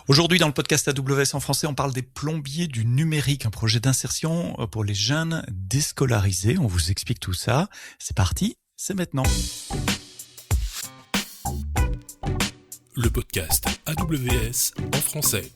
Aujourd'hui, dans le podcast AWS en français, on parle des plombiers du numérique, un projet d'insertion pour les jeunes déscolarisés. On vous explique tout ça. C'est parti, c'est maintenant. Le podcast AWS en français.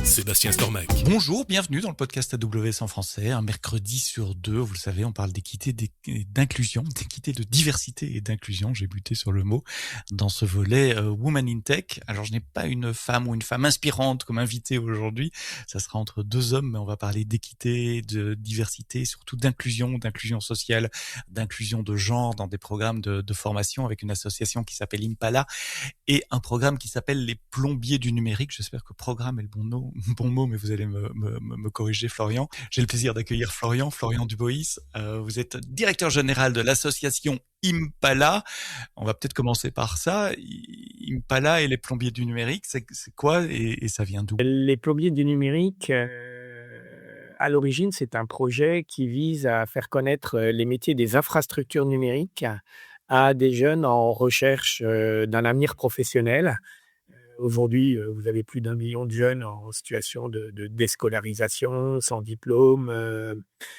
Sébastien Stormac. Bonjour, bienvenue dans le podcast AWS en français. Un mercredi sur deux, vous le savez, on parle d'équité et d'inclusion, d'équité, de diversité et d'inclusion. J'ai buté sur le mot dans ce volet Women in Tech. Alors, je n'ai pas une femme ou une femme inspirante comme invitée aujourd'hui. Ça sera entre deux hommes, mais on va parler d'équité, de diversité, surtout d'inclusion sociale, d'inclusion de genre dans des programmes de formation avec une association qui s'appelle Impala et un programme qui s'appelle les plombiers du numérique. J'espère que programme est le bon mot, mais vous allez me corriger, Florian. J'ai le plaisir d'accueillir Florian Dubois. Vous êtes directeur général de l'association Impala. On va peut-être commencer par ça. Impala et les plombiers du numérique, c'est quoi et ça vient d'où? Les plombiers du numérique, à l'origine, c'est un projet qui vise à faire connaître les métiers des infrastructures numériques à des jeunes en recherche d'un avenir professionnel. Aujourd'hui, vous avez plus d'1 million de jeunes en situation de déscolarisation, sans diplôme,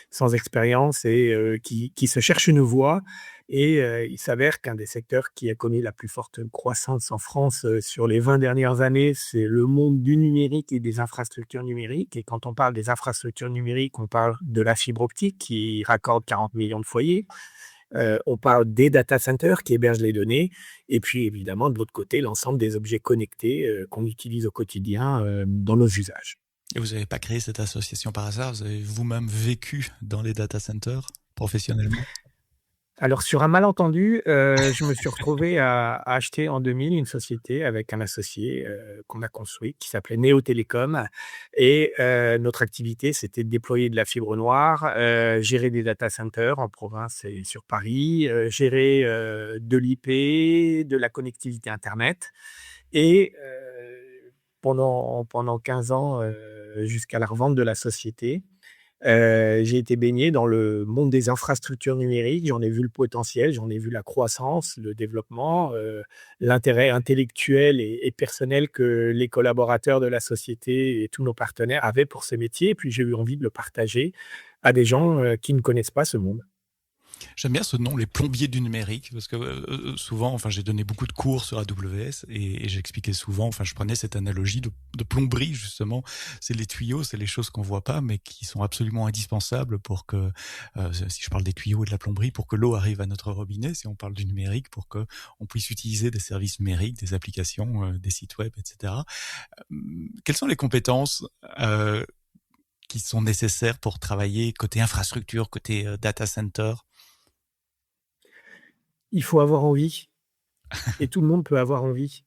sans expérience et qui se cherchent une voie. Et il s'avère qu'un des secteurs qui a connu la plus forte croissance en France sur les 20 dernières années, c'est le monde du numérique et des infrastructures numériques. Et quand on parle des infrastructures numériques, on parle de la fibre optique qui raccorde 40 millions de foyers. On parle des data centers qui hébergent les données et puis évidemment de l'autre côté l'ensemble des objets connectés qu'on utilise au quotidien dans nos usages. Et vous n'avez pas créé cette association par hasard? Vous avez vous-même vécu dans les data centers professionnellement? Alors sur un malentendu, je me suis retrouvé à acheter en 2000 une société avec un associé qu'on a construit qui s'appelait Néo Télécom et notre activité c'était de déployer de la fibre noire, gérer des data centers en province et sur Paris, gérer de l'IP, de la connectivité internet et pendant 15 ans jusqu'à la revente de la société. J'ai été baigné dans le monde des infrastructures numériques. J'en ai vu le potentiel, j'en ai vu la croissance, le développement, l'intérêt intellectuel et personnel que les collaborateurs de la société et tous nos partenaires avaient pour ce métier. Et puis, j'ai eu envie de le partager à des gens qui ne connaissent pas ce monde. J'aime bien ce nom, les plombiers du numérique, parce que souvent, j'ai donné beaucoup de cours sur AWS et j'expliquais souvent, je prenais cette analogie de plomberie justement. C'est les tuyaux, c'est les choses qu'on voit pas, mais qui sont absolument indispensables pour que, si je parle des tuyaux et de la plomberie, pour que l'eau arrive à notre robinet. Si on parle du numérique, pour que on puisse utiliser des services numériques, des applications, des sites web, etc. Quelles sont les compétences qui sont nécessaires pour travailler côté infrastructure, côté data center? Il faut avoir envie et tout le monde peut avoir envie.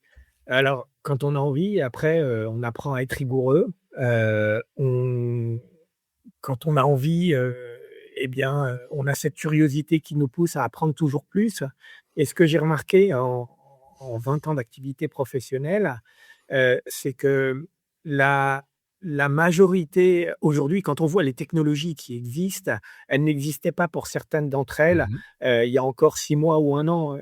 Alors, quand on a envie, après, on apprend à être rigoureux. Quand on a envie, on a cette curiosité qui nous pousse à apprendre toujours plus. Et ce que j'ai remarqué en 20 ans d'activité professionnelle, c'est que la majorité, aujourd'hui, quand on voit les technologies qui existent, elles n'existaient pas pour certaines d'entre elles, il y a encore 6 mois ou 1 an,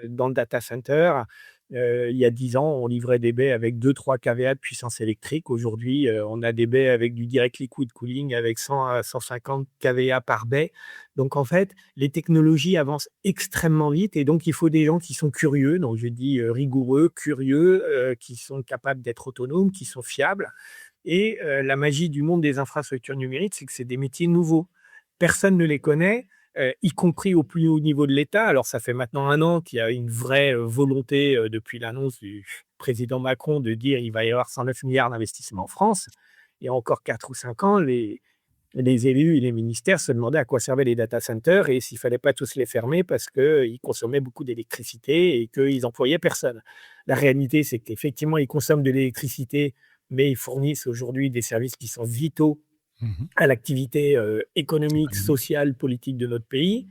dans le data center. Il y a 10 ans, on livrait des baies avec 2-3 kVA de puissance électrique. Aujourd'hui, on a des baies avec du direct liquid cooling avec 100 à 150 kVA par baie. Donc en fait, les technologies avancent extrêmement vite et donc il faut des gens qui sont curieux, donc je dis rigoureux, curieux, qui sont capables d'être autonomes, qui sont fiables. Et la magie du monde des infrastructures numériques, c'est que c'est des métiers nouveaux. Personne ne les connaît, y compris au plus haut niveau de l'État. Alors, ça fait maintenant 1 an qu'il y a une vraie volonté, depuis l'annonce du président Macron de dire qu'il va y avoir 109 milliards d'investissements en France. Il y a encore 4 ou 5 ans, les élus et les ministères se demandaient à quoi servaient les data centers et s'il ne fallait pas tous les fermer parce qu'ils consommaient beaucoup d'électricité et qu'ils n'employaient personne. La réalité, c'est qu'effectivement, ils consomment de l'électricité, mais ils fournissent aujourd'hui des services qui sont vitaux à l'activité économique, sociale, politique de notre pays.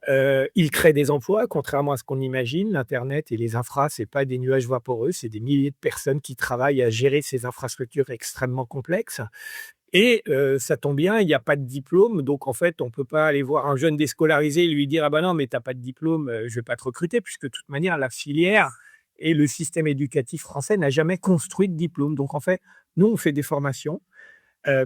Ils créent des emplois, contrairement à ce qu'on imagine. L'Internet et les infras, ce n'est pas des nuages vaporeux, c'est des milliers de personnes qui travaillent à gérer ces infrastructures extrêmement complexes. Et ça tombe bien, il n'y a pas de diplôme, donc en fait, on ne peut pas aller voir un jeune déscolarisé et lui dire « Ah ben non, mais tu n'as pas de diplôme, je ne vais pas te recruter », puisque de toute manière, la filière Et le système éducatif français n'a jamais construit de diplôme. Donc, en fait, nous, on fait des formations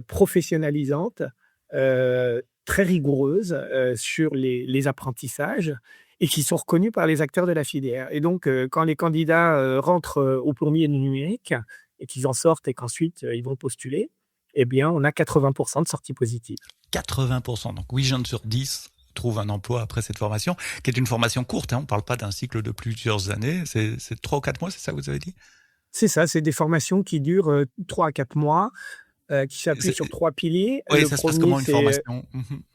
professionnalisantes, très rigoureuses sur les apprentissages et qui sont reconnues par les acteurs de la filière. Et donc, quand les candidats rentrent au plombier du numérique et qu'ils en sortent et qu'ensuite ils vont postuler, eh bien, on a 80% de sorties positives. 80%, donc 8 jeunes sur 10 trouvent un emploi après cette formation, qui est une formation courte, hein, on ne parle pas d'un cycle de plusieurs années, c'est 3 ou 4 mois, c'est ça que vous avez dit? C'est ça, c'est des formations qui durent 3 à 4 mois, qui s'appuient sur 3 piliers. Oui, ça se passe comment une formation?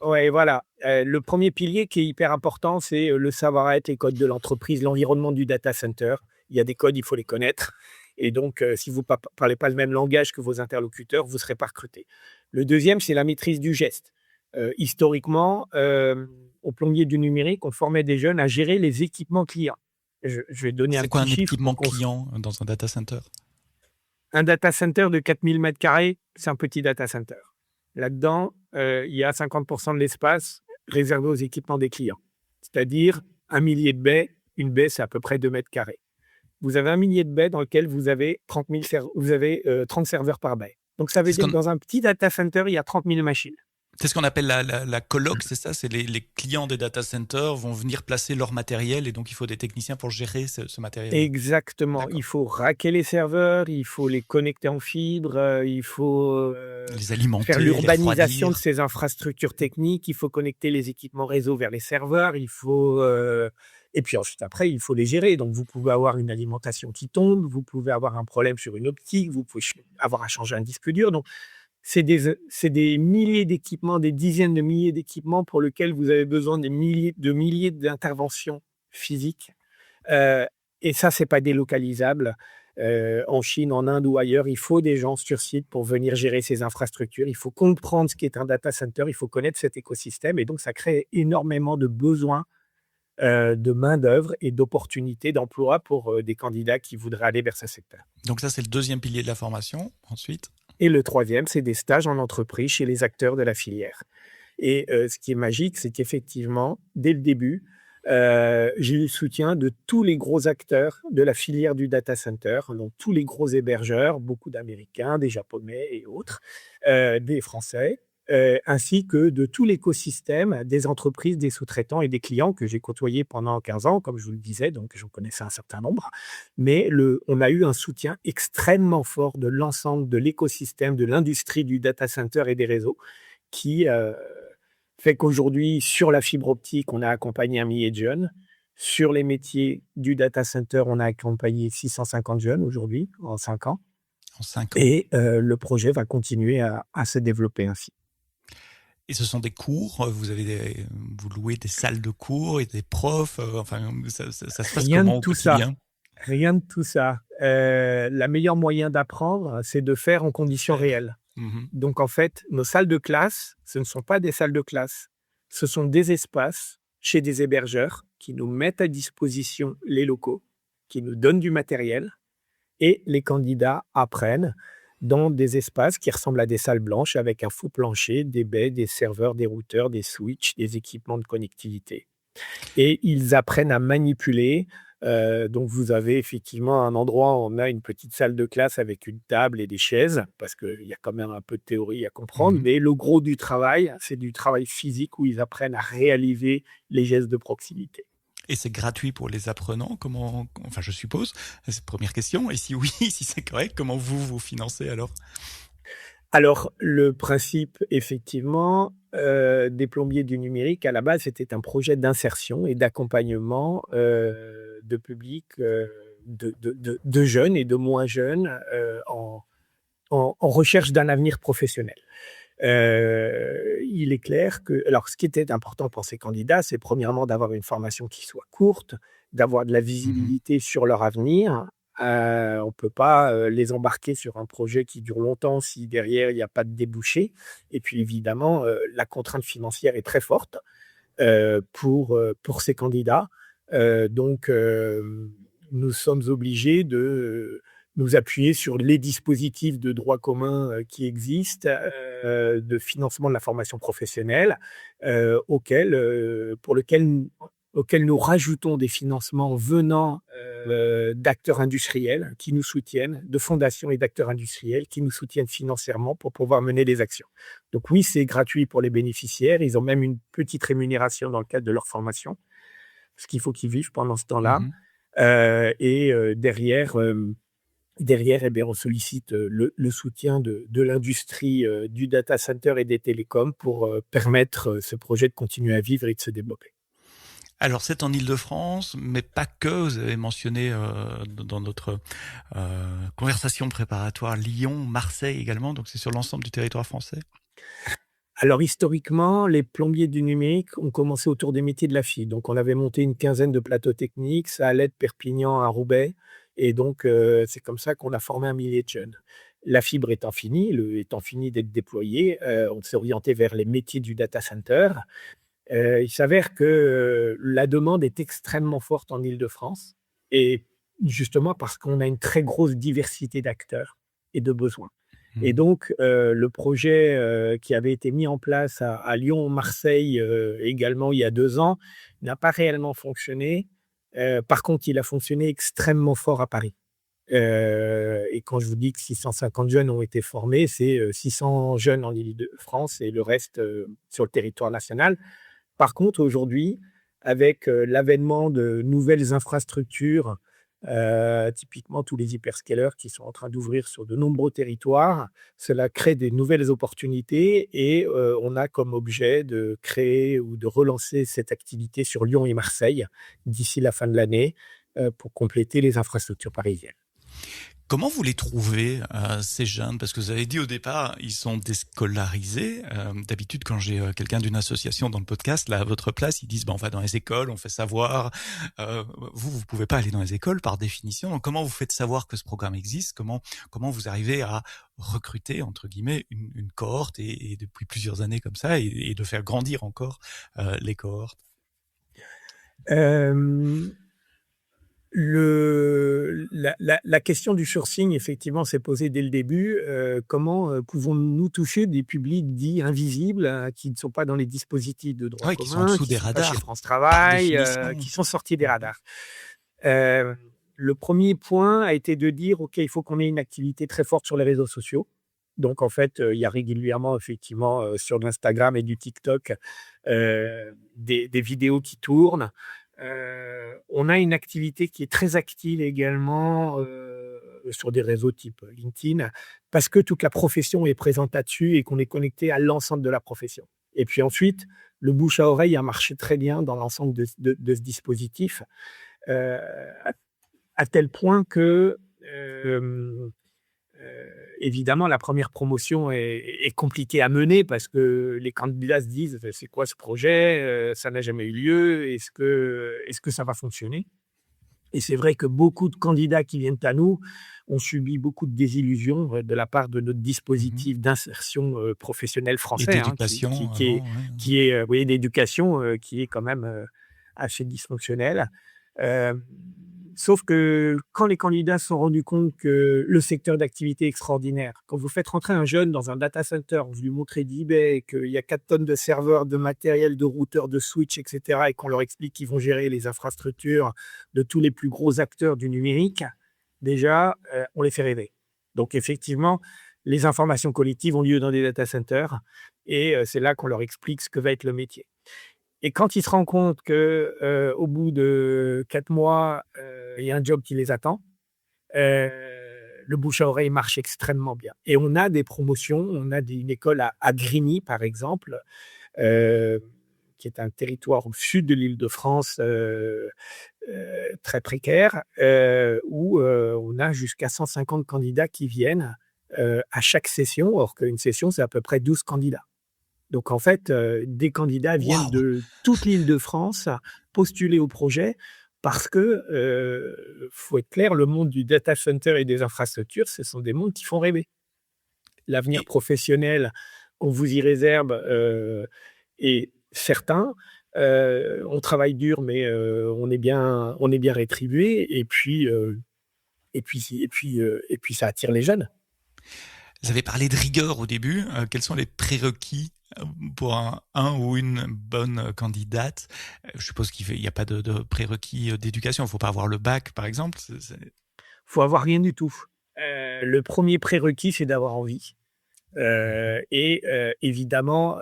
Ouais, voilà. Le premier pilier qui est hyper important, c'est le savoir-être, les codes de l'entreprise, l'environnement du data center. Il y a des codes, il faut les connaître. Et donc, si vous ne parlez pas le même langage que vos interlocuteurs, vous ne serez pas recruté. Le deuxième, c'est la maîtrise du geste. Historiquement, au plombier du numérique, on formait des jeunes à gérer les équipements clients. Je vais donner un petit chiffre. C'est quoi un équipement client dans un data center? Un data center de 4000 m², c'est un petit data center. Là-dedans, il y a 50% de l'espace réservé aux équipements des clients. C'est-à-dire un millier de baies. Une baie, c'est à peu près 2 m². Vous avez un millier de baies dans lequel vous avez 30 serveurs par baie. Donc, ça veut dire que dans un petit data center, il y a 30 000 machines. C'est ce qu'on appelle la coloc, c'est ça? C'est les clients des data centers vont venir placer leur matériel et donc il faut des techniciens pour gérer ce matériel. Exactement. D'accord. Il faut racker les serveurs, il faut les connecter en fibre, il faut les alimenter, faire l'urbanisation de ces infrastructures techniques, il faut connecter les équipements réseau vers les serveurs, il faut... Et puis ensuite, après, il faut les gérer. Donc, vous pouvez avoir une alimentation qui tombe, vous pouvez avoir un problème sur une optique, vous pouvez avoir à changer un disque dur. Donc, c'est des milliers d'équipements, des dizaines de milliers d'équipements pour lesquels vous avez besoin de milliers d'interventions physiques. Et ça, c'est pas délocalisable. En Chine, en Inde ou ailleurs, il faut des gens sur site pour venir gérer ces infrastructures. Il faut comprendre ce qu'est un data center, il faut connaître cet écosystème. Et donc, ça crée énormément de besoins de main-d'œuvre et d'opportunités d'emploi pour des candidats qui voudraient aller vers ce secteur. Donc ça, c'est le deuxième pilier de la formation. Ensuite? Et le troisième, c'est des stages en entreprise chez les acteurs de la filière. Et ce qui est magique, c'est qu'effectivement, dès le début, j'ai eu le soutien de tous les gros acteurs de la filière du data center, donc tous les gros hébergeurs, beaucoup d'Américains, des Japonais et autres, des Français, ainsi que de tout l'écosystème des entreprises, des sous-traitants et des clients que j'ai côtoyés pendant 15 ans, comme je vous le disais, donc j'en connaissais un certain nombre. Mais on a eu un soutien extrêmement fort de l'ensemble de l'écosystème, de l'industrie du data center et des réseaux, qui fait qu'aujourd'hui, sur la fibre optique, on a accompagné 1 millier de jeunes. Sur les métiers du data center, on a accompagné 650 jeunes aujourd'hui, en 5 ans. En 5 ans. Et le projet va continuer à se développer ainsi. Et ce sont des cours, vous louez des salles de cours et des profs, ça se passe Rien comment de au tout quotidien? ça. Rien de tout ça. Le meilleur moyen d'apprendre, c'est de faire en conditions réelles. Donc, en fait, nos salles de classe, ce ne sont pas des salles de classe. Ce sont des espaces chez des hébergeurs qui nous mettent à disposition les locaux, qui nous donnent du matériel et les candidats apprennent dans des espaces qui ressemblent à des salles blanches avec un faux plancher, des baies, des serveurs, des routeurs, des switches, des équipements de connectivité. Et ils apprennent à manipuler. Donc, vous avez effectivement un endroit où on a une petite salle de classe avec une table et des chaises, parce qu'il y a quand même un peu de théorie à comprendre. Mais le gros du travail, c'est du travail physique où ils apprennent à réaliser les gestes de proximité. Et c'est gratuit pour les apprenants? Comment, enfin, je suppose, c'est la première question. Et si oui, si c'est correct, comment vous financez alors? Alors, le principe, effectivement, des plombiers du numérique, à la base, c'était un projet d'insertion et d'accompagnement de public, de jeunes et de moins jeunes en recherche d'un avenir professionnel. Il est clair que... Alors, ce qui était important pour ces candidats, c'est premièrement d'avoir une formation qui soit courte, d'avoir de la visibilité sur leur avenir. On ne peut pas les embarquer sur un projet qui dure longtemps si derrière, il n'y a pas de débouché. Et puis, évidemment, la contrainte financière est très forte pour ces candidats. Donc, nous sommes obligés de nous appuyer sur les dispositifs de droit commun qui existent, de financement de la formation professionnelle, pour lequel auquel nous rajoutons des financements venant d'acteurs industriels qui nous soutiennent, de fondations et d'acteurs industriels qui nous soutiennent financièrement pour pouvoir mener des actions. Donc oui, c'est gratuit pour les bénéficiaires. Ils ont même une petite rémunération dans le cadre de leur formation, parce qu'il faut qu'ils vivent pendant ce temps-là. Derrière, on sollicite le soutien de l'industrie du data center et des télécoms pour permettre ce projet de continuer à vivre et de se développer. Alors, c'est en Île-de-France, mais pas que. Vous avez mentionné dans notre conversation préparatoire Lyon, Marseille également. Donc, c'est sur l'ensemble du territoire français. Alors, historiquement, les plombiers du numérique ont commencé autour des métiers de la fibre. Donc, on avait monté une quinzaine de plateaux techniques. Ça allait de Perpignan à Roubaix. Et donc, c'est comme ça qu'on a formé un millier de jeunes. La fibre étant finie d'être déployée, on s'est orienté vers les métiers du data center. Il s'avère que la demande est extrêmement forte en Île-de-France, et justement parce qu'on a une très grosse diversité d'acteurs et de besoins. Et donc, le projet qui avait été mis en place à Lyon, Marseille également il y a 2 ans, n'a pas réellement fonctionné. Par contre, il a fonctionné extrêmement fort à Paris. Et quand je vous dis que 650 jeunes ont été formés, c'est 600 jeunes en Île-de-France et le reste sur le territoire national. Par contre, aujourd'hui, avec l'avènement de nouvelles infrastructures, typiquement tous les hyperscalers qui sont en train d'ouvrir sur de nombreux territoires, cela crée des nouvelles opportunités et on a comme objet de créer ou de relancer cette activité sur Lyon et Marseille d'ici la fin de l'année pour compléter les infrastructures parisiennes. Comment vous les trouvez, ces jeunes? Parce que vous avez dit au départ, ils sont déscolarisés. D'habitude, quand j'ai quelqu'un d'une association dans le podcast, là, à votre place, ils disent on va dans les écoles, on fait savoir. Vous pouvez pas aller dans les écoles par définition. Donc, comment vous faites savoir que ce programme existe? Comment vous arrivez à recruter, entre guillemets, une cohorte et depuis plusieurs années comme ça et de faire grandir encore les cohortes? La question du sourcing, effectivement, s'est posée dès le début. Comment pouvons-nous toucher des publics dits invisibles, qui ne sont pas dans les dispositifs de droit commun, qui sont sous des radars, chez France Travail, qui sont sortis des radars. Le premier point a été de dire, OK, il faut qu'on ait une activité très forte sur les réseaux sociaux. Donc, en fait, il y a régulièrement, effectivement, sur l'Instagram et du TikTok, des vidéos qui tournent. On a une activité qui est très active également sur des réseaux type LinkedIn, parce que toute la profession est présente là-dessus et qu'on est connecté à l'ensemble de la profession. Et puis ensuite, le bouche à oreille a marché très bien dans l'ensemble de ce dispositif, à tel point que évidemment, la première promotion est compliquée à mener parce que les candidats se disent « c'est quoi ce projet ? Ça n'a jamais eu lieu. Est-ce que ça va fonctionner ?» Et c'est vrai que beaucoup de candidats qui viennent à nous ont subi beaucoup de désillusions de la part de notre dispositif d'insertion professionnelle français. Et d'éducation. Qui est d'éducation, qui est quand même assez dysfonctionnel. Sauf que quand les candidats se sont rendus compte que le secteur d'activité est extraordinaire, quand vous faites rentrer un jeune dans un data center, vous lui montrez d'eBay, qu'il y a 4 tonnes de serveurs, de matériel, de routeurs, de switch, etc., et qu'on leur explique qu'ils vont gérer les infrastructures de tous les plus gros acteurs du numérique, déjà, on les fait rêver. Donc, effectivement, les informations collectives ont lieu dans des data centers et c'est là qu'on leur explique ce que va être le métier. Et quand ils se rendent compte qu'au bout de 4 mois, il y a un job qui les attend, le bouche à oreille marche extrêmement bien. Et on a des promotions, on a une école à Grigny, par exemple, qui est un territoire au sud de l'Île-de-France très précaire, où on a jusqu'à 150 candidats qui viennent à chaque session, or qu'une session, c'est à peu près 12 candidats. Donc, en fait, des candidats viennent de toute l'Île-de-France postuler au projet parce que, faut être clair, le monde du data center et des infrastructures, ce sont des mondes qui font rêver. L'avenir professionnel qu'on vous y réserve est certain. On travaille dur, mais on est bien rétribué. Et puis, ça attire les jeunes. Vous avez parlé de rigueur au début. Quels sont les prérequis pour un ou une bonne candidate, je suppose qu'il n'y a pas de prérequis d'éducation. Il ne faut pas avoir le bac, par exemple. Faut avoir rien du tout. Le premier prérequis, c'est d'avoir envie. Évidemment,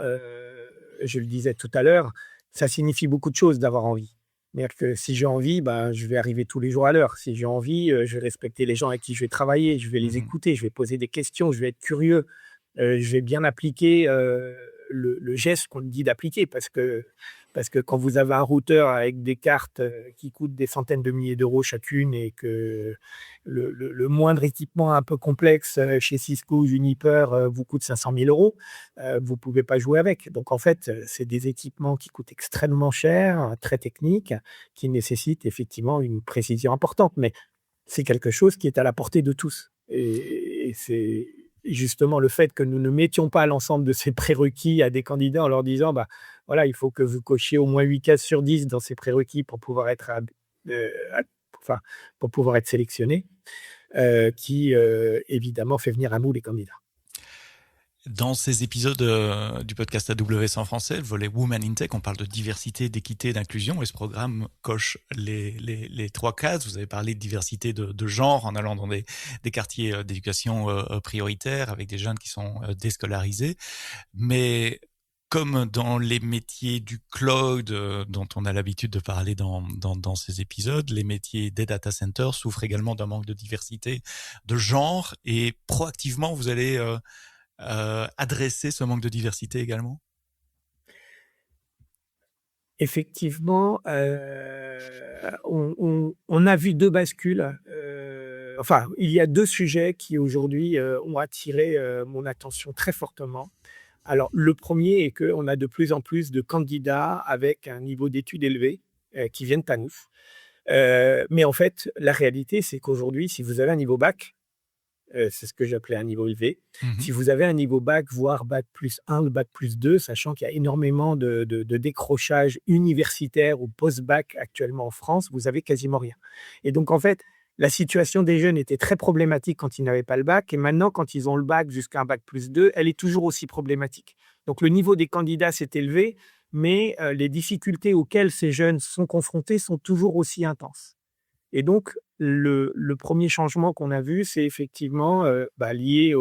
je le disais tout à l'heure, ça signifie beaucoup de choses d'avoir envie. C'est-à-dire que si j'ai envie, ben, je vais arriver tous les jours à l'heure. Si j'ai envie, je vais respecter les gens avec qui je vais travailler, je vais les écouter, je vais poser des questions, je vais être curieux, je vais bien appliquer le geste qu'on me dit d'appliquer parce que quand vous avez un routeur avec des cartes qui coûtent des centaines de milliers d'euros chacune et que le moindre équipement un peu complexe chez Cisco ou Juniper vous coûte 500 000 euros, vous ne pouvez pas jouer avec. Donc, en fait, c'est des équipements qui coûtent extrêmement cher, très techniques, qui nécessitent effectivement une précision importante. Mais c'est quelque chose qui est à la portée de tous. Et c'est justement le fait que nous ne mettions pas l'ensemble de ces prérequis à des candidats en leur disant bah, voilà, il faut que vous cochiez au moins 8 cases sur 10 dans ces prérequis pour pouvoir être, pour pouvoir être sélectionné, qui évidemment fait venir à bout les candidats. Dans ces épisodes du podcast AWS en français, le volet Women in Tech, on parle de diversité, d'équité, d'inclusion, et ce programme coche les 3 cases. Vous avez parlé de diversité de genre en allant dans des quartiers d'éducation prioritaires avec des jeunes qui sont déscolarisés. Mais comme dans les métiers du cloud dont on a l'habitude de parler dans ces épisodes, les métiers des data centers souffrent également d'un manque de diversité de genre, et proactivement, vous allez adresser ce manque de diversité également? Effectivement, on a vu 2 bascules. Il y a 2 sujets qui aujourd'hui ont attiré mon attention très fortement. Alors, le premier est qu'on a de plus en plus de candidats avec un niveau d'études élevé qui viennent à nous. Mais en fait, la réalité, c'est qu'aujourd'hui, si vous avez un niveau bac, c'est ce que j'appelais un niveau élevé. Si vous avez un niveau bac, voire bac plus 1 ou bac plus 2, sachant qu'il y a énormément de décrochage universitaire ou post-bac actuellement en France, vous avez quasiment rien. Et donc, en fait, la situation des jeunes était très problématique quand ils n'avaient pas le bac. Et maintenant, quand ils ont le bac jusqu'à un bac plus 2, elle est toujours aussi problématique. Donc, le niveau des candidats s'est élevé, mais les difficultés auxquelles ces jeunes sont confrontés sont toujours aussi intenses. Et donc, le premier changement qu'on a vu, c'est effectivement lié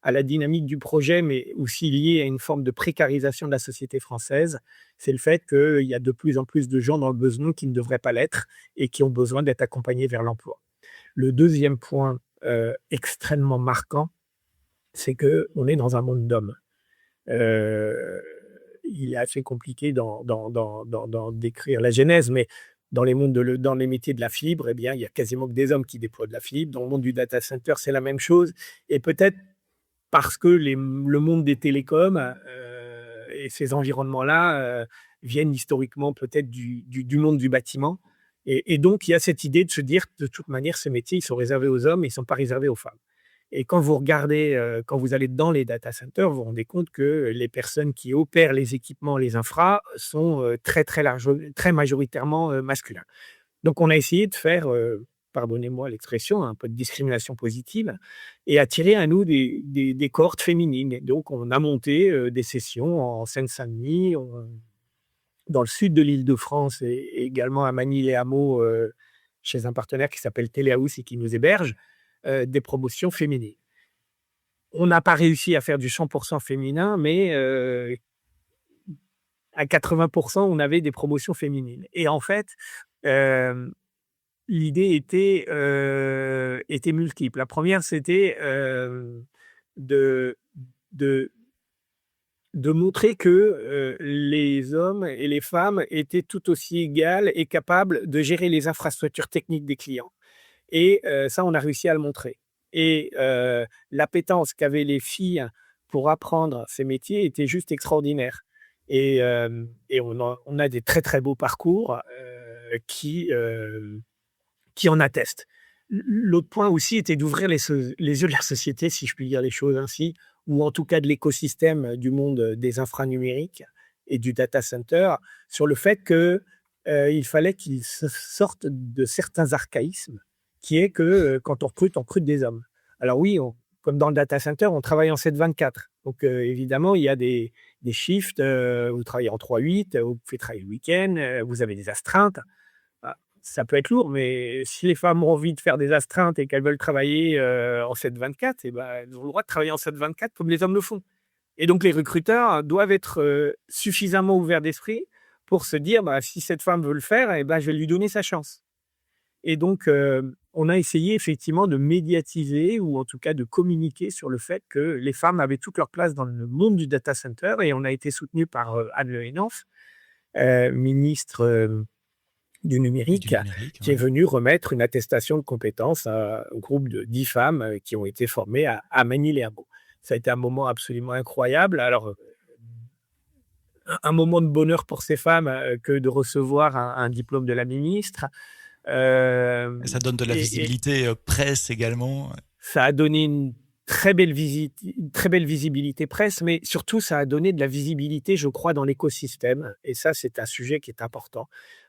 à la dynamique du projet, mais aussi lié à une forme de précarisation de la société française. C'est le fait qu'il y a de plus en plus de gens dans le besoin qui ne devraient pas l'être et qui ont besoin d'être accompagnés vers l'emploi. Le deuxième point extrêmement marquant, c'est qu'on est dans un monde d'hommes. Il est assez compliqué d'en décrire la genèse, mais dans les métiers de la fibre, eh bien, il y a quasiment que des hommes qui déploient de la fibre. Dans le monde du data center, c'est la même chose. Et peut-être parce que le monde des télécoms et ces environnements-là viennent historiquement peut-être du monde du bâtiment. Et donc, il y a cette idée de se dire que de toute manière, ces métiers, ils sont réservés aux hommes et ils ne sont pas réservés aux femmes. Et quand vous regardez, quand vous allez dans les data centers, vous vous rendez compte que les personnes qui opèrent les équipements, les infras, sont très majoritairement masculins. Donc, on a essayé de faire, pardonnez-moi l'expression, un peu de discrimination positive et attirer à nous des cohortes féminines. Et donc, on a monté des sessions en Seine-Saint-Denis, dans le sud de l'Île-de-France et également à Manille-les-Hameaux, chez un partenaire qui s'appelle Telehouse et qui nous héberge. Des promotions féminines. On n'a pas réussi à faire du 100% féminin, mais à 80%, on avait des promotions féminines. Et en fait, l'idée était multiple. La première, c'était de montrer que les hommes et les femmes étaient tout aussi égales et capables de gérer les infrastructures techniques des clients. Et ça, on a réussi à le montrer. Et l'appétence qu'avaient les filles pour apprendre ces métiers était juste extraordinaire. Et on a des très, très beaux parcours qui en attestent. L'autre point aussi était d'ouvrir les yeux de la société, si je puis dire les choses ainsi, ou en tout cas de l'écosystème du monde des infranumériques et du data center, sur le fait qu'il fallait qu'ils sortent de certains archaïsmes, qui est que quand on recrute des hommes. Alors oui, comme dans le data center, on travaille en 7/24. Donc, évidemment, il y a des shifts. Vous travaillez en 3/8, vous pouvez travailler le week-end, vous avez des astreintes. Ah, ça peut être lourd, mais si les femmes ont envie de faire des astreintes et qu'elles veulent travailler en 7/24, eh ben, elles ont le droit de travailler en 7/24 comme les hommes le font. Et donc, les recruteurs doivent être suffisamment ouverts d'esprit pour se dire, si cette femme veut le faire, eh ben, je vais lui donner sa chance. Et donc, on a essayé effectivement de médiatiser ou en tout cas de communiquer sur le fait que les femmes avaient toute leur place dans le monde du data center, et on a été soutenu par Anne Le Henaf, ministre du numérique, qui est venue remettre une attestation de compétences au groupe de 10 femmes qui ont été formées à manier les hameaux. Ça a été un moment absolument incroyable. Alors, un moment de bonheur pour ces femmes que de recevoir un diplôme de la ministre. Ça donne de la visibilité presse également. Ça a donné une très belle visibilité presse, mais surtout, ça a donné de la visibilité, je crois, dans l'écosystème. Et ça, c'est un sujet qui est important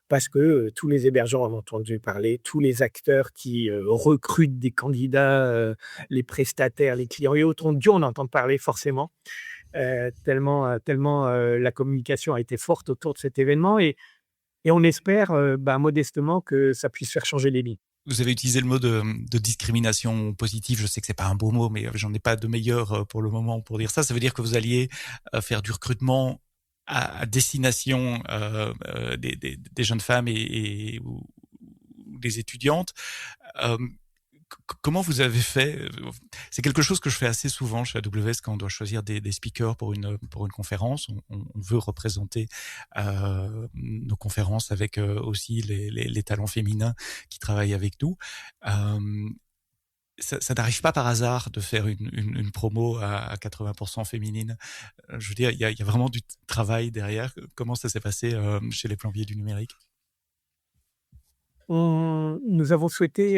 parce que tous les hébergeurs en ont entendu parler, tous les acteurs qui recrutent des candidats, les prestataires, les clients et autres ont dû en entendre parler forcément, tellement la communication a été forte autour de cet événement. Et on espère modestement que ça puisse faire changer les lignes. Vous avez utilisé le mot de discrimination positive. Je sais que c'est pas un beau mot, mais j'en ai pas de meilleur pour le moment pour dire ça. Ça veut dire que vous alliez faire du recrutement à destination des jeunes femmes ou des étudiantes. Comment vous avez fait? C'est quelque chose que je fais assez souvent chez AWS quand on doit choisir des speakers pour une conférence. On veut représenter nos conférences avec aussi les talents féminins qui travaillent avec nous. Ça n'arrive pas par hasard de faire une promo à 80% féminine. Je veux dire, il y a vraiment du travail derrière. Comment ça s'est passé chez les plombiers du numérique? Nous avons souhaité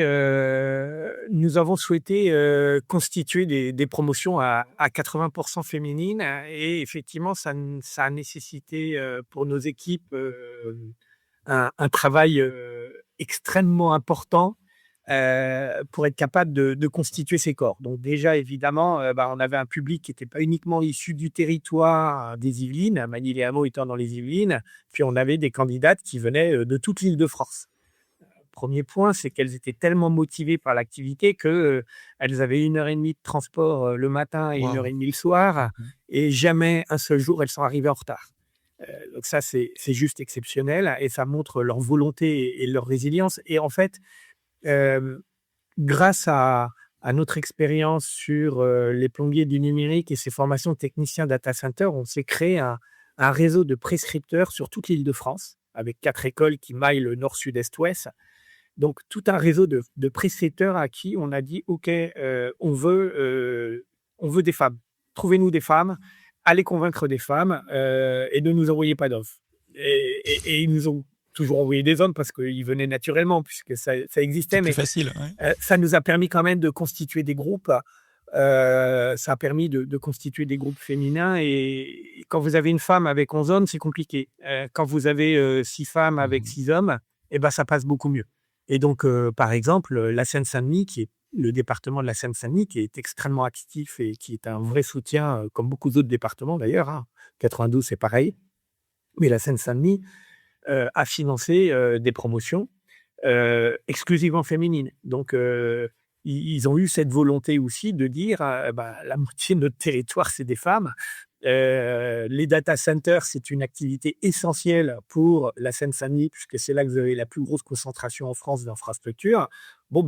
constituer des promotions à 80% féminines, et effectivement, ça a nécessité pour nos équipes un travail extrêmement important pour être capable de constituer ces corps. Donc déjà, évidemment, on avait un public qui n'était pas uniquement issu du territoire des Yvelines, Magny-les-Hameaux étant dans les Yvelines, puis on avait des candidates qui venaient de toute l'Île-de-France. Premier point, c'est qu'elles étaient tellement motivées par l'activité qu'elles avaient 1h30 de transport le matin et 1h30 le soir, et jamais un seul jour elles sont arrivées en retard. Donc ça, c'est juste exceptionnel, et ça montre leur volonté et leur résilience. Et en fait, grâce à notre expérience sur les plombiers du numérique et ces formations de techniciens data center, on s'est créé un réseau de prescripteurs sur toute l'Île-de-France, avec 4 écoles qui maillent le nord, sud, est, ouest. Donc, tout un réseau de prescripteurs à qui on a dit « Ok, on veut des femmes. Trouvez-nous des femmes, allez convaincre des femmes et ne nous envoyez pas d'offres. » Et ils nous ont toujours envoyé des hommes parce qu'ils venaient naturellement, puisque ça existait. C'est plus facile. Ouais. Ça nous a permis quand même de constituer des groupes. Ça a permis de constituer des groupes féminins. Et quand vous avez une femme avec 11 hommes, c'est compliqué. Quand vous avez 6 femmes avec 6 hommes, ça passe beaucoup mieux. Et donc, par exemple, la Seine-Saint-Denis, qui est le département de la Seine-Saint-Denis, qui est extrêmement actif et qui est un vrai soutien, comme beaucoup d'autres départements d'ailleurs. 92, c'est pareil. Mais la Seine-Saint-Denis a financé des promotions exclusivement féminines. Donc, ils ont eu cette volonté aussi de dire la moitié de notre territoire, c'est des femmes. Les data centers, c'est une activité essentielle pour la Seine-Saint-Denis, puisque c'est là que vous avez la plus grosse concentration en France d'infrastructures.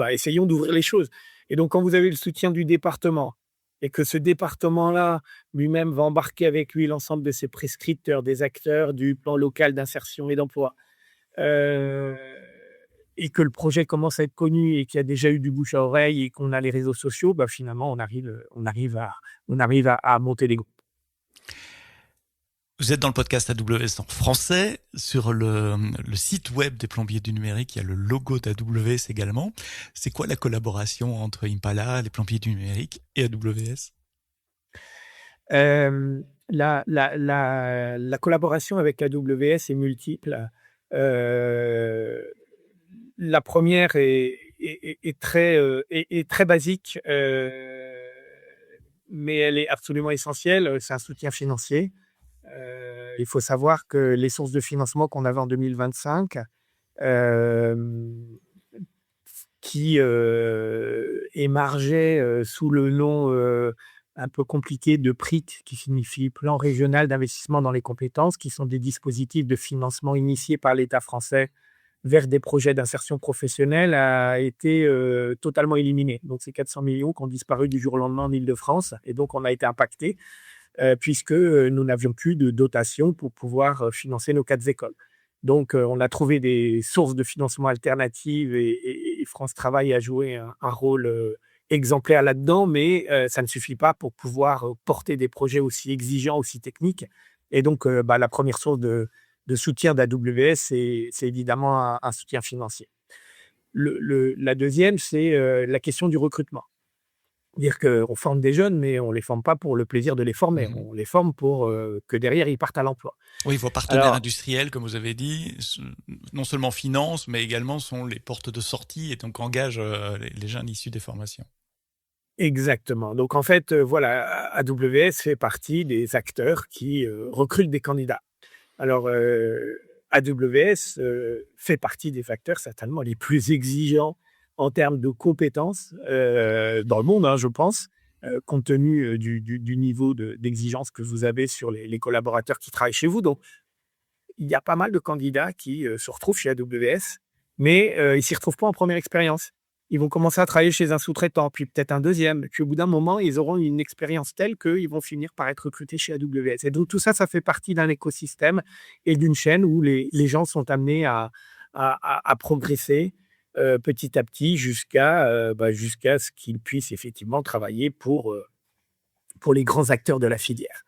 Essayons d'ouvrir les choses. Et donc, quand vous avez le soutien du département, et que ce département-là, lui-même, va embarquer avec lui l'ensemble de ses prescripteurs, des acteurs du plan local d'insertion et d'emploi, et que le projet commence à être connu et qu'il y a déjà eu du bouche à oreille et qu'on a les réseaux sociaux, finalement, on arrive à monter des groupes. Vous êtes dans le podcast AWS en français. Sur le site web des plombiers du numérique, il y a le logo d'AWS également. C'est quoi la collaboration entre Impala, les plombiers du numérique et AWS? La collaboration avec AWS est multiple. La première est très basique. mais elle est absolument essentielle. C'est un soutien financier. Il faut savoir que les sources de financement qu'on avait en 2025, qui émargeaient sous le nom un peu compliqué de PRIT, qui signifie Plan régional d'investissement dans les compétences, qui sont des dispositifs de financement initiés par l'État français vers des projets d'insertion professionnelle, a été totalement éliminé. Donc, ces 400 millions qui ont disparu du jour au lendemain en Île-de-France. Et donc, on a été impacté puisque nous n'avions plus de dotation pour pouvoir financer nos 4 écoles. Donc, on a trouvé des sources de financement alternatives et France Travail a joué un rôle exemplaire là-dedans, mais ça ne suffit pas pour pouvoir porter des projets aussi exigeants, aussi techniques. Et donc, la première source de soutien d'AWS, c'est évidemment un soutien financier. La deuxième, c'est la question du recrutement. Dire qu'on forme des jeunes, mais on ne les forme pas pour le plaisir de les former. On les forme pour que derrière, ils partent à l'emploi. Oui, vos partenaires industriels, comme vous avez dit, non seulement financent, mais également sont les portes de sortie et donc engagent les jeunes issus des formations. Exactement. Donc, en fait, AWS fait partie des acteurs qui recrutent des candidats. Alors, AWS fait partie des facteurs certainement les plus exigeants en termes de compétences dans le monde, je pense, compte tenu du niveau d'exigence que vous avez sur les collaborateurs qui travaillent chez vous. Donc, il y a pas mal de candidats qui se retrouvent chez AWS, mais ils ne s'y retrouvent pas en première expérience. Ils vont commencer à travailler chez un sous-traitant, puis peut-être un deuxième. Puis au bout d'un moment, ils auront une expérience telle qu'ils vont finir par être recrutés chez AWS. Et donc, tout ça, ça fait partie d'un écosystème et d'une chaîne où les gens sont amenés à progresser petit à petit jusqu'à ce qu'ils puissent effectivement travailler pour les grands acteurs de la filière.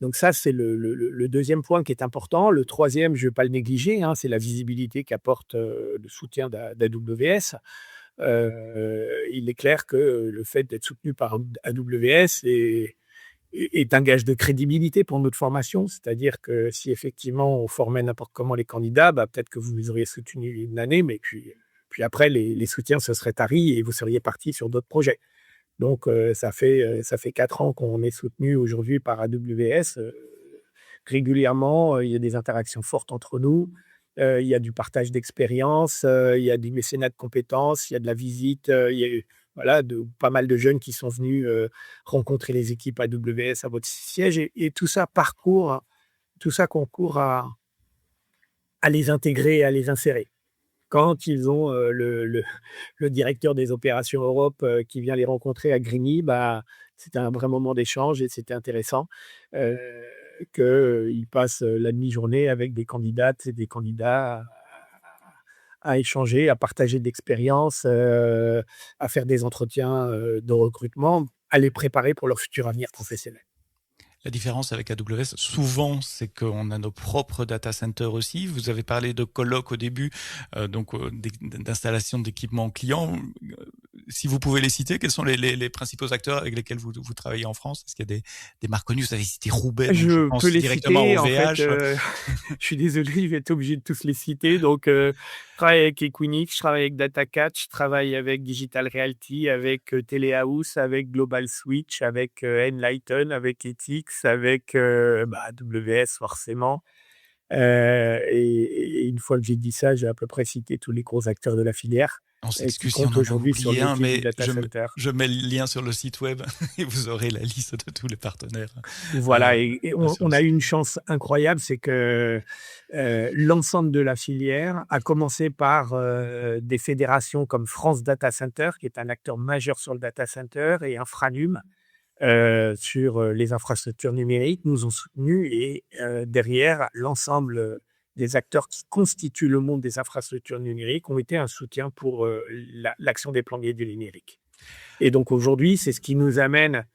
Donc ça, c'est le deuxième point qui est important. Le troisième, je ne vais pas le négliger, c'est la visibilité qu'apporte le soutien d'AWS. Il est clair que le fait d'être soutenu par AWS est un gage de crédibilité pour notre formation. C'est-à-dire que si effectivement on formait n'importe comment les candidats, peut-être que vous les auriez soutenus une année, mais puis après, les soutiens se seraient taris et vous seriez partis sur d'autres projets. Donc, ça fait 4 ans qu'on est soutenu aujourd'hui par AWS. Régulièrement, il y a des interactions fortes entre nous. Il y a du partage d'expériences, il y a du mécénat de compétences, il y a de la visite. Il y a eu pas mal de jeunes qui sont venus rencontrer les équipes AWS à votre siège. Et tout ça concourt à les intégrer et à les insérer. Quand ils ont le directeur des opérations Europe qui vient les rencontrer à Grigny, c'était un vrai moment d'échange et c'était intéressant qu'ils passent la demi-journée avec des candidates et des candidats à échanger, à partager de l'expérience, à faire des entretiens de recrutement, à les préparer pour leur futur avenir professionnel. La différence avec AWS, souvent, c'est qu'on a nos propres data centers aussi. Vous avez parlé de colloques au début, d'installation d'équipements clients. Si vous pouvez les citer, quels sont les principaux acteurs avec lesquels vous travaillez en France? Est-ce qu'il y a des marques connues? Vous avez cité Roubaix, je pense peux les directement citer, au VH. Je suis désolé, je vais être obligé de tous les citer. Donc, je travaille avec Equinix, je travaille avec DataCatch, je travaille avec Digital Realty, avec Telehouse, avec Global Switch, avec Enlighten, avec Ethics, avec AWS forcément. Et une fois que j'ai dit ça, j'ai à peu près cité tous les gros acteurs de la filière. On s'excuse si on en a oublié un, mais je mets le lien sur le site web et vous aurez la liste de tous les partenaires. Voilà, et on a eu une chance incroyable, c'est que l'ensemble de la filière a commencé par des fédérations comme France Data Center, qui est un acteur majeur sur le data center, et Infranum, sur les infrastructures numériques, nous ont soutenus et derrière, l'ensemble des acteurs qui constituent le monde des infrastructures numériques ont été un soutien pour l'action des plombiers du numérique. Et donc aujourd'hui, c'est ce qui nous amène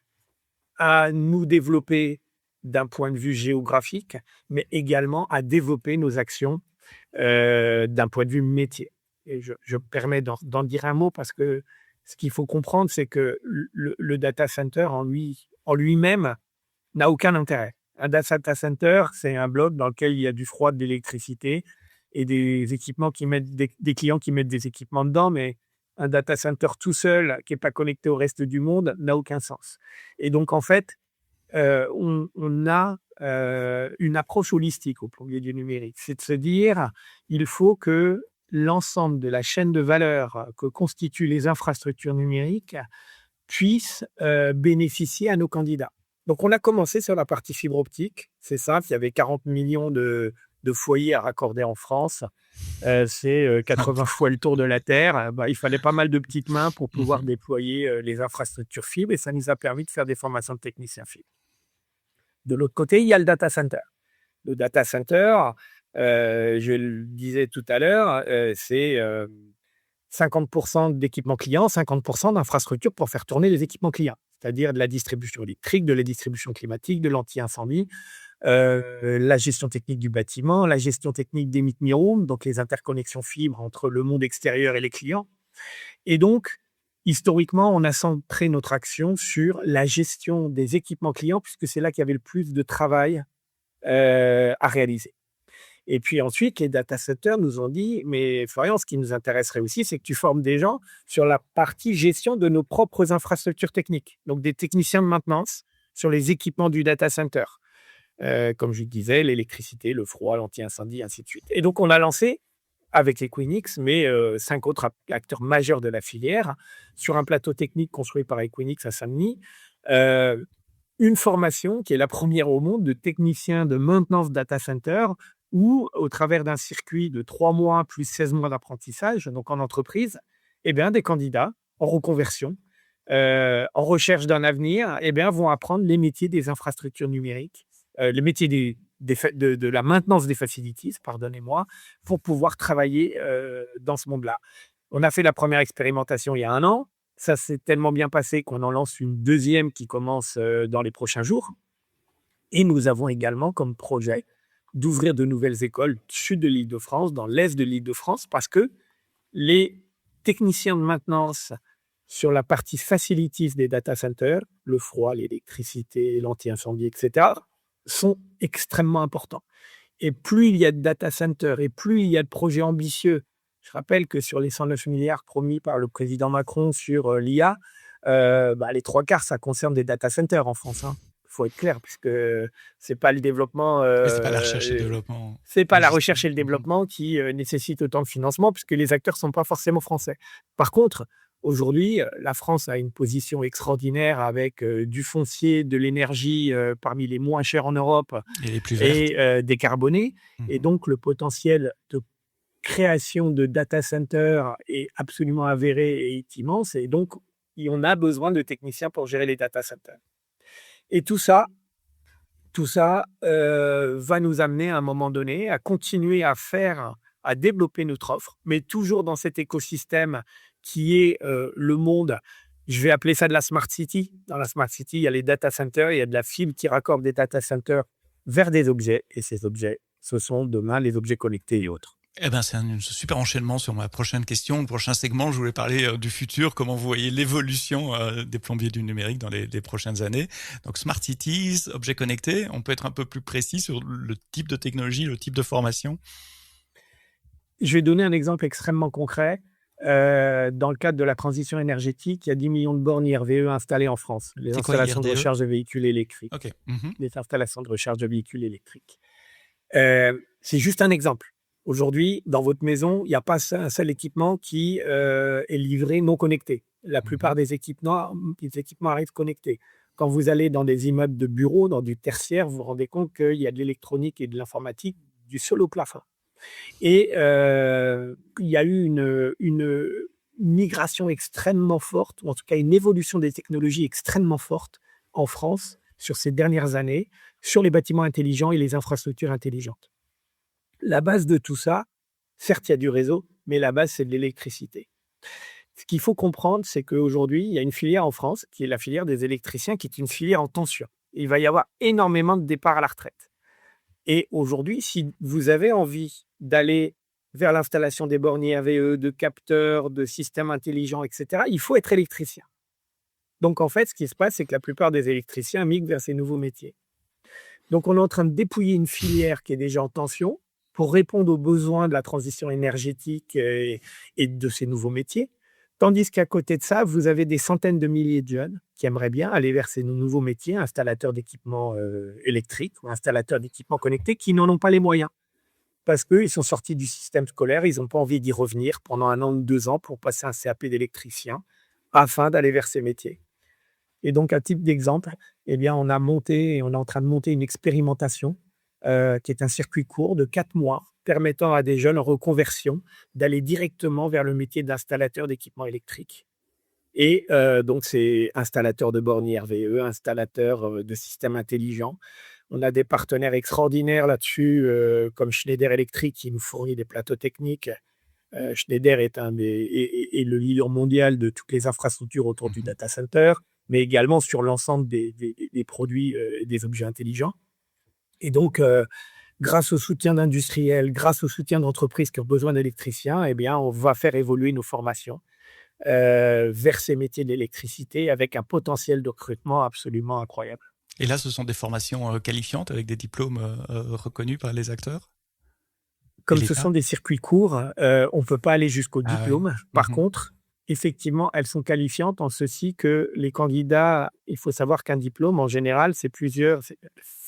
à nous développer d'un point de vue géographique, mais également à développer nos actions d'un point de vue métier. Et je me permets d'en dire un mot parce que ce qu'il faut comprendre, c'est que le data center en lui-même n'a aucun intérêt. Un data center, c'est un bloc dans lequel il y a du froid, de l'électricité et des équipements des clients qui mettent des équipements dedans. Mais Un data center tout seul, qui n'est pas connecté au reste du monde, n'a aucun sens. Et donc, en fait, on a une approche holistique au plombier du numérique. C'est de se dire, il faut que l'ensemble de la chaîne de valeur que constituent les infrastructures numériques puisse bénéficier à nos candidats. Donc, on a commencé sur la partie fibre optique. C'est simple, il y avait 40 millions de foyers à raccorder en France. C'est 80 fois le tour de la Terre. Il fallait pas mal de petites mains pour pouvoir déployer les infrastructures fibre et ça nous a permis de faire des formations de techniciens fibre. De l'autre côté, il y a le data center. Le data center, je le disais tout à l'heure, c'est 50% d'équipements clients, 50% d'infrastructures pour faire tourner les équipements clients, c'est-à-dire de la distribution électrique, de la distribution climatique, de l'anti-incendie, la gestion technique du bâtiment, la gestion technique des meet me rooms, donc les interconnexions fibres entre le monde extérieur et les clients. Et donc, historiquement, on a centré notre action sur la gestion des équipements clients, puisque c'est là qu'il y avait le plus de travail à réaliser. Et puis ensuite, les data centers nous ont dit, mais Florian, ce qui nous intéresserait aussi, c'est que tu formes des gens sur la partie gestion de nos propres infrastructures techniques, donc des techniciens de maintenance sur les équipements du data center. Comme je disais, l'électricité, le froid, l'anti-incendie, ainsi de suite. Et donc, on a lancé, avec Equinix, mais 5 autres acteurs majeurs de la filière, sur un plateau technique construit par Equinix à Saint-Denis, une formation qui est la première au monde de techniciens de maintenance data center, où, au travers d'un circuit de 3 mois plus 16 mois d'apprentissage, donc en entreprise, des candidats en reconversion, en recherche d'un avenir, vont apprendre les métiers des infrastructures numériques, les métiers de la maintenance des facilities, pardonnez-moi, pour pouvoir travailler dans ce monde-là. On a fait la première expérimentation il y a 1 an. Ça s'est tellement bien passé qu'on en lance une deuxième qui commence dans les prochains jours. Et nous avons également comme projet d'ouvrir de nouvelles écoles au sud de l'Île-de-France, dans l'est de l'Île-de-France, parce que les techniciens de maintenance sur la partie facilities des data centers, le froid, l'électricité, l'anti-incendie, etc., sont extrêmement importants. Et plus il y a de data centers et plus il y a de projets ambitieux, je rappelle que sur les 109 milliards promis par le président Macron sur l'IA, les 3/4, ça concerne des data centers en France. Il faut être clair, puisque c'est pas le développement. C'est pas la recherche et le développement. C'est pas la recherche et le développement qui nécessite autant de financement, puisque les acteurs sont pas forcément français. Par contre, aujourd'hui, la France a une position extraordinaire avec du foncier, de l'énergie parmi les moins chers en Europe et les plus vertes. Et décarbonée. Et donc, le potentiel de création de data centers est absolument avéré et est immense. Et donc, on a besoin de techniciens pour gérer les data centers. Et tout ça va nous amener à un moment donné à continuer à développer notre offre, mais toujours dans cet écosystème qui est le monde, je vais appeler ça de la Smart City. Dans la Smart City, il y a les data centers, il y a de la fibre qui raccorde des data centers vers des objets. Et ces objets, ce sont demain les objets connectés et autres. C'est un super enchaînement sur ma prochaine question. Le prochain segment, je voulais parler du futur, comment vous voyez l'évolution des plombiers du numérique dans les prochaines années. Donc, Smart Cities, objets connectés, on peut être un peu plus précis sur le type de technologie, le type de formation? Je vais donner un exemple extrêmement concret. Dans le cadre de la transition énergétique, il y a 10 millions de bornes IRVE installées en France. Les installations de recharge de véhicules électriques. Okay. Les installations de recharge de véhicules électriques. C'est juste un exemple. Aujourd'hui, dans votre maison, il n'y a pas un seul équipement qui est livré non connecté. La plupart des équipements arrivent connectés. Quand vous allez dans des immeubles de bureaux, dans du tertiaire, vous vous rendez compte qu'il y a de l'électronique et de l'informatique du sol au plafond. Et il y a eu une migration extrêmement forte, ou en tout cas une évolution des technologies extrêmement forte en France sur ces dernières années, sur les bâtiments intelligents et les infrastructures intelligentes. La base de tout ça, certes, il y a du réseau, mais la base, c'est de l'électricité. Ce qu'il faut comprendre, c'est qu'aujourd'hui, il y a une filière en France, qui est la filière des électriciens, qui est une filière en tension. Il va y avoir énormément de départs à la retraite. Et aujourd'hui, si vous avez envie d'aller vers l'installation des bornes IRVE, de capteurs, de systèmes intelligents, etc., il faut être électricien. Donc, en fait, ce qui se passe, c'est que la plupart des électriciens migrent vers ces nouveaux métiers. Donc, on est en train de dépouiller une filière qui est déjà en tension pour répondre aux besoins de la transition énergétique et de ces nouveaux métiers, Tandis qu'à côté de ça, vous avez des centaines de milliers de jeunes qui aimeraient bien aller vers ces nouveaux métiers, installateurs d'équipements électriques ou installateurs d'équipements connectés, qui n'en ont pas les moyens. Parce qu'eux, ils sont sortis du système scolaire, ils n'ont pas envie d'y revenir pendant 1 an ou 2 ans pour passer un CAP d'électricien afin d'aller vers ces métiers. Et donc, à titre d'exemple, eh bien, on est en train de monter une expérimentation qui est un circuit court de 4 mois permettant à des jeunes en reconversion d'aller directement vers le métier d'installateur d'équipements électriques. Et donc, c'est installateur de bornes RVE, installateur de systèmes intelligents. On a des partenaires extraordinaires là-dessus, comme Schneider Electric, qui nous fournit des plateaux techniques. Schneider est le leader mondial de toutes les infrastructures autour du data center, mais également sur l'ensemble des produits et des objets intelligents. Et donc, grâce au soutien d'industriels, grâce au soutien d'entreprises qui ont besoin d'électriciens, eh bien, on va faire évoluer nos formations vers ces métiers de l'électricité avec un potentiel de recrutement absolument incroyable. Et là, ce sont des formations qualifiantes avec des diplômes reconnus par les acteurs? Comme ce sont des circuits courts, on ne peut pas aller jusqu'au diplôme. Oui. Par contre, effectivement, elles sont qualifiantes en ceci que les candidats, il faut savoir qu'un diplôme, en général, c'est plusieurs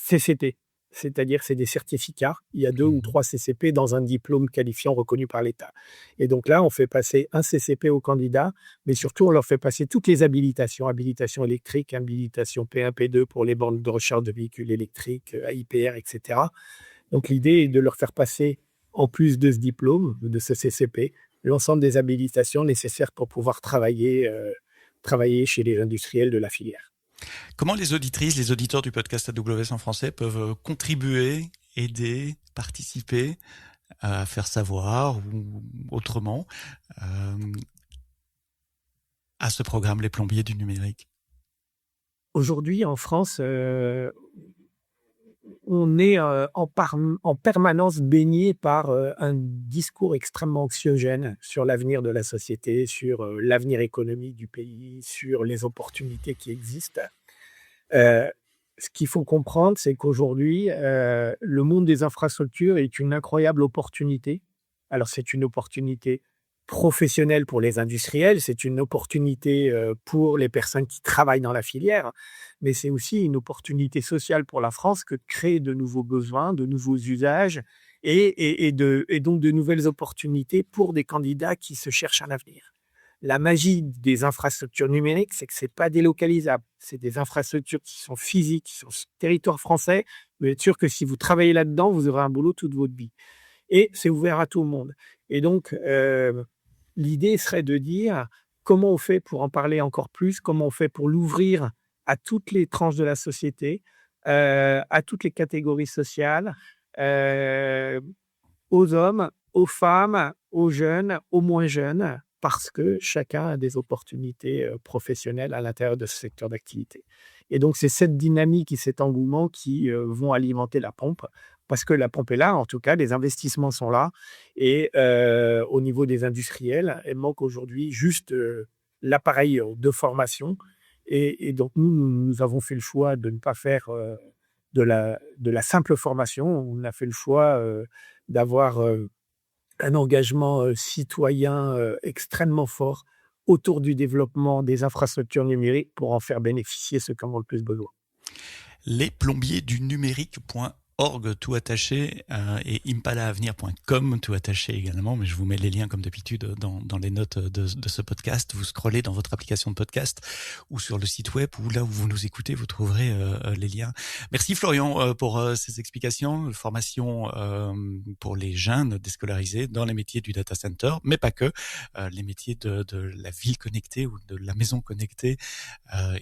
CCP. C'est-à-dire c'est des certificats. Il y a 2 ou 3 CCP dans un diplôme qualifiant reconnu par l'État. Et donc là, on fait passer un CCP aux candidats, mais surtout, on leur fait passer toutes les habilitations, habilitation électrique, habilitation P1, P2 pour les bornes de recharge de véhicules électriques, AIPR, etc. Donc l'idée est de leur faire passer, en plus de ce diplôme, de ce CCP, l'ensemble des habilitations nécessaires pour pouvoir travailler chez les industriels de la filière. Comment les auditrices, les auditeurs du podcast AWS en français peuvent contribuer, aider, participer à faire savoir ou autrement à ce programme Les Plombiers du numérique? Aujourd'hui, en France, on est en permanence baigné par un discours extrêmement anxiogène sur l'avenir de la société, sur l'avenir économique du pays, sur les opportunités qui existent. Ce qu'il faut comprendre, c'est qu'aujourd'hui, le monde des infrastructures est une incroyable opportunité. Alors, c'est une opportunité professionnelle pour les industriels, c'est une opportunité pour les personnes qui travaillent dans la filière, mais c'est aussi une opportunité sociale pour la France que de créer de nouveaux besoins, de nouveaux usages et donc de nouvelles opportunités pour des candidats qui se cherchent un avenir. La magie des infrastructures numériques, c'est que ce n'est pas délocalisable. C'est des infrastructures qui sont physiques, qui sont sur le territoire français. Vous êtes sûr que si vous travaillez là-dedans, vous aurez un boulot toute votre vie. Et c'est ouvert à tout le monde. Et donc, l'idée serait de dire comment on fait pour en parler encore plus, comment on fait pour l'ouvrir à toutes les tranches de la société, à toutes les catégories sociales, aux hommes, aux femmes, aux jeunes, aux moins jeunes, parce que chacun a des opportunités professionnelles à l'intérieur de ce secteur d'activité. Et donc, c'est cette dynamique et cet engouement qui vont alimenter la pompe, parce que la pompe est là, en tout cas, les investissements sont là. Et au niveau des industriels, il manque aujourd'hui juste l'appareil de formation. Et donc, nous avons fait le choix de ne pas faire de la simple formation. On a fait le choix d'avoir un engagement citoyen extrêmement fort autour du développement des infrastructures numériques pour en faire bénéficier ceux qui en ont le plus besoin. Lesplombiers-du-numérique.org tout attaché et impalaavenir.com tout attaché également, mais je vous mets les liens comme d'habitude dans les notes de ce podcast. Vous scrollez dans votre application de podcast ou sur le site web ou là où vous nous écoutez, vous trouverez les liens. Merci Florian pour ces explications, formation pour les jeunes déscolarisés dans les métiers du data center, mais pas que, les métiers de la ville connectée ou de la maison connectée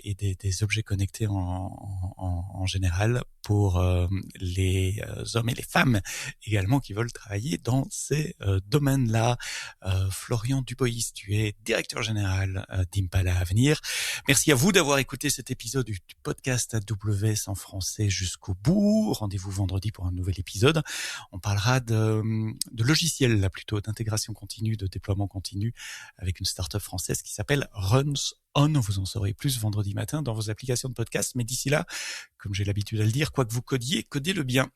et des objets connectés en général pour les hommes et les femmes également qui veulent travailler dans ces domaines-là. Florian Dubois, tu es directeur général d'Impala Avenir. Merci à vous d'avoir écouté cet épisode du podcast AWS en français jusqu'au bout. Rendez-vous vendredi pour un nouvel épisode. On parlera de logiciels, là plutôt, d'intégration continue, de déploiement continu avec une start-up française qui s'appelle Runs On. Vous en saurez plus vendredi matin dans vos applications de podcast. Mais d'ici là, comme j'ai l'habitude de le dire, quoi que vous codiez, codez-le bien.